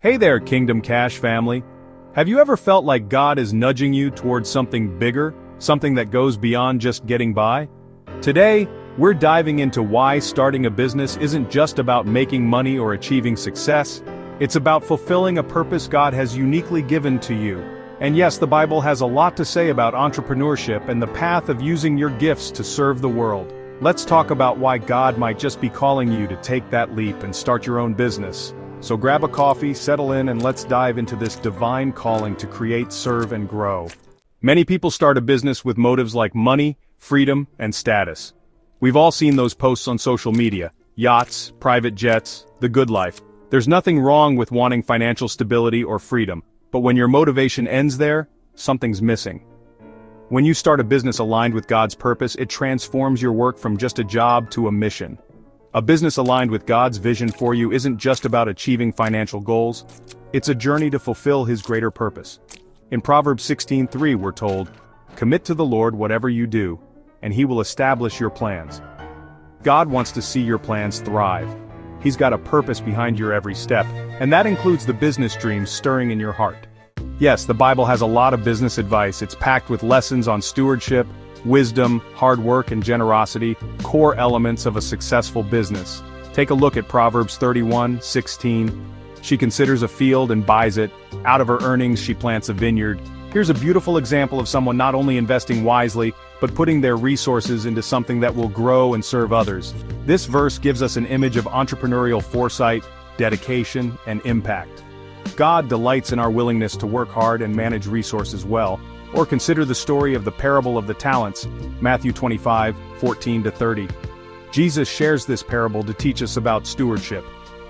Hey there, Kingdom Cash family. Have you ever felt like God is nudging you towards something bigger, something that goes beyond just getting by? Today, we're diving into why starting a business isn't just about making money or achieving success. It's about fulfilling a purpose God has uniquely given to you. And yes, the Bible has a lot to say about entrepreneurship and the path of using your gifts to serve the world. Let's talk about why God might just be calling you to take that leap and start your own business. So grab a coffee, settle in, and let's dive into this divine calling to create, serve, and grow. Many people start a business with motives like money, freedom, and status. We've all seen those posts on social media: yachts, private jets, the good life. There's nothing wrong with wanting financial stability or freedom, but when your motivation ends there, something's missing. When you start a business aligned with God's purpose, it transforms your work from just a job to a mission. A business aligned with God's vision for you isn't just about achieving financial goals, it's a journey to fulfill His greater purpose. In Proverbs 16:3 we're told, "Commit to the Lord whatever you do, and He will establish your plans." God wants to see your plans thrive. He's got a purpose behind your every step, and that includes the business dreams stirring in your heart. Yes, the Bible has a lot of business advice. It's packed with lessons on stewardship, wisdom, hard work, and generosity, core elements of a successful business. Take a look at Proverbs 31:16. She considers a field and buys it. Out of her earnings she plants a vineyard. Here's a beautiful example of someone not only investing wisely, but putting their resources into something that will grow and serve others. This verse gives us an image of entrepreneurial foresight, dedication, and impact. God delights in our willingness to work hard and manage resources well. Or consider the story of the parable of the talents, Matthew 25:14-30. Jesus shares this parable to teach us about stewardship.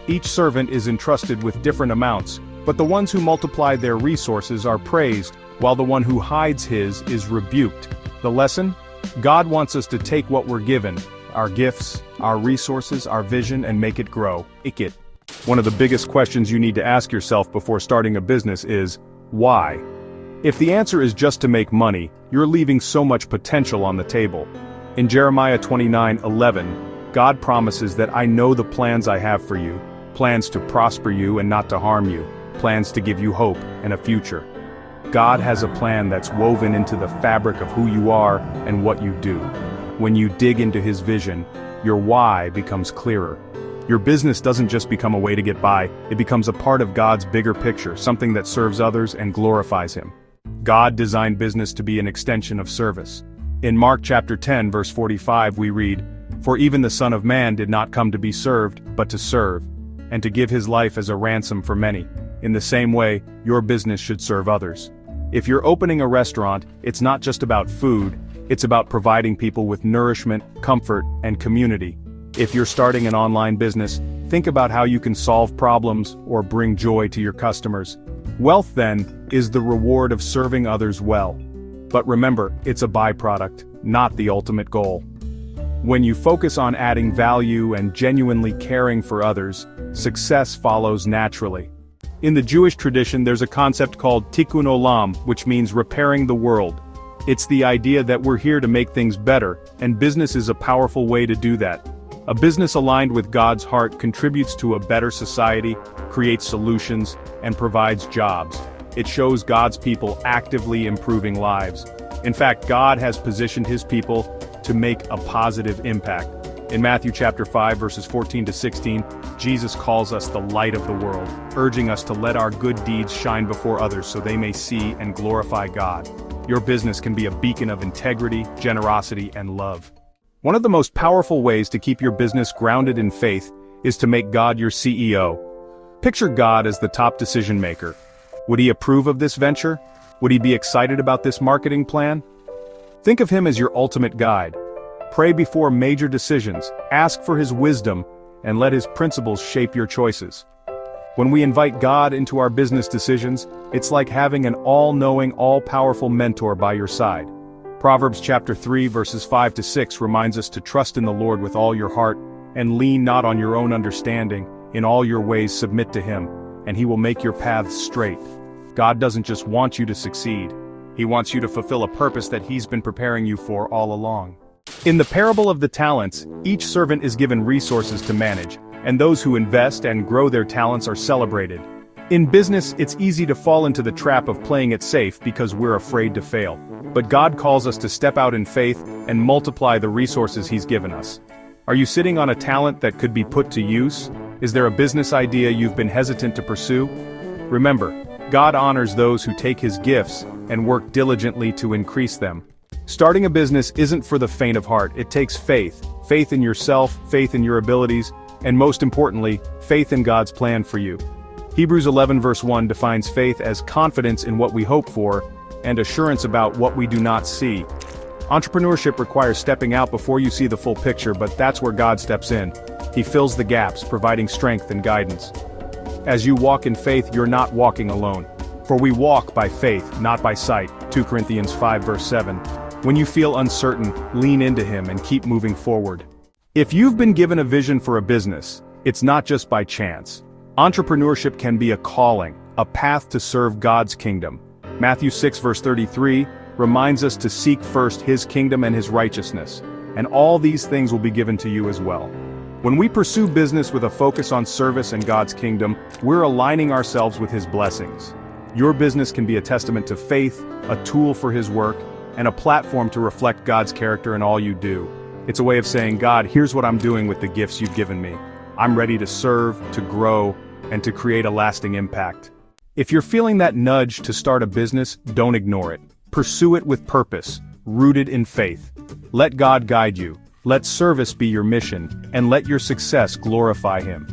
Each servant is entrusted with different amounts, but the ones who multiply their resources are praised, while the one who hides his is rebuked. The lesson? God wants us to take what we're given, our gifts, our resources, our vision, and make it grow. One of the biggest questions you need to ask yourself before starting a business is, why? If the answer is just to make money, you're leaving so much potential on the table. In Jeremiah 29:11, God promises that I know the plans I have for you, plans to prosper you and not to harm you, plans to give you hope and a future. God has a plan that's woven into the fabric of who you are and what you do. When you dig into His vision, your why becomes clearer. Your business doesn't just become a way to get by, it becomes a part of God's bigger picture, something that serves others and glorifies Him. God designed business to be an extension of service. In Mark chapter 10 verse 45 we read, "For even the Son of Man did not come to be served, but to serve, and to give His life as a ransom for many." In the same way, your business should serve others. If you're opening a restaurant, it's not just about food, it's about providing people with nourishment, comfort, and community. If you're starting an online business, think about how you can solve problems or bring joy to your customers. Wealth, then, is the reward of serving others well. But remember, it's a byproduct, not the ultimate goal. When you focus on adding value and genuinely caring for others, success follows naturally. In the Jewish tradition, there's a concept called tikkun olam, which means repairing the world. It's the idea that we're here to make things better, and business is a powerful way to do that. A business aligned with God's heart contributes to a better society, creates solutions, and provides jobs. It shows God's people actively improving lives. In fact, God has positioned His people to make a positive impact. In Matthew chapter 5 verses 14-16, Jesus calls us the light of the world, urging us to let our good deeds shine before others so they may see and glorify God. Your business can be a beacon of integrity, generosity, and love. One of the most powerful ways to keep your business grounded in faith is to make God your CEO. Picture God as the top decision maker. Would He approve of this venture? Would He be excited about this marketing plan? Think of Him as your ultimate guide. Pray before major decisions, ask for His wisdom, and let His principles shape your choices. When we invite God into our business decisions, it's like having an all-knowing, all-powerful mentor by your side. Proverbs chapter 3 verses 5-6 reminds us to trust in the Lord with all your heart, and lean not on your own understanding. In all your ways submit to Him, and He will make your paths straight. God doesn't just want you to succeed. He wants you to fulfill a purpose that He's been preparing you for all along. In the parable of the talents, each servant is given resources to manage, and those who invest and grow their talents are celebrated. In business, it's easy to fall into the trap of playing it safe because we're afraid to fail. But God calls us to step out in faith and multiply the resources He's given us. Are you sitting on a talent that could be put to use? Is there a business idea you've been hesitant to pursue? Remember, God honors those who take His gifts and work diligently to increase them. Starting a business isn't for the faint of heart. It takes faith. Faith in yourself, faith in your abilities, and most importantly, faith in God's plan for you. Hebrews 11 verse 1 defines faith as confidence in what we hope for and assurance about what we do not see. Entrepreneurship requires stepping out before you see the full picture, but that's where God steps in. He fills the gaps, providing strength and guidance. As you walk in faith, you're not walking alone. For we walk by faith, not by sight. 2 Corinthians 5 verse 7. When you feel uncertain, lean into Him and keep moving forward. If you've been given a vision for a business, it's not just by chance. Entrepreneurship can be a calling, a path to serve God's kingdom. Matthew 6 verse 33 reminds us to seek first His kingdom and His righteousness, and all these things will be given to you as well. When we pursue business with a focus on service and God's kingdom, we're aligning ourselves with His blessings. Your business can be a testament to faith, a tool for His work, and a platform to reflect God's character in all you do. It's a way of saying, God, here's what I'm doing with the gifts you've given me. I'm ready to serve, to grow, and to create a lasting impact. If you're feeling that nudge to start a business, don't ignore it. Pursue it with purpose, rooted in faith. Let God guide you, let service be your mission, and let your success glorify Him.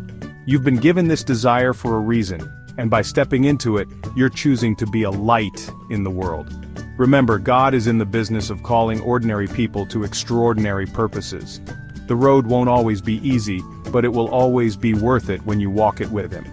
You've been given this desire for a reason, and by stepping into it, you're choosing to be a light in the world. Remember, God is in the business of calling ordinary people to extraordinary purposes. The road won't always be easy, but it will always be worth it when you walk it with Him.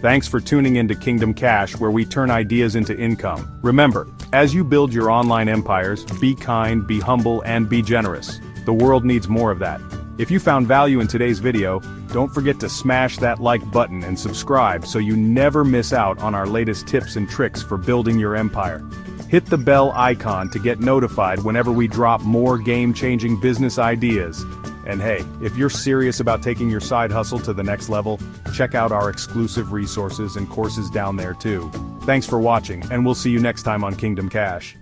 Thanks for tuning in to Kingdom Cash, where we turn ideas into income. Remember, as you build your online empires, be kind, be humble, and be generous. The world needs more of that. If you found value in today's video, don't forget to smash that like button and subscribe so you never miss out on our latest tips and tricks for building your empire. Hit the bell icon to get notified whenever we drop more game-changing business ideas. And hey, if you're serious about taking your side hustle to the next level, check out our exclusive resources and courses down there too. Thanks for watching, and we'll see you next time on Kingdom Cash.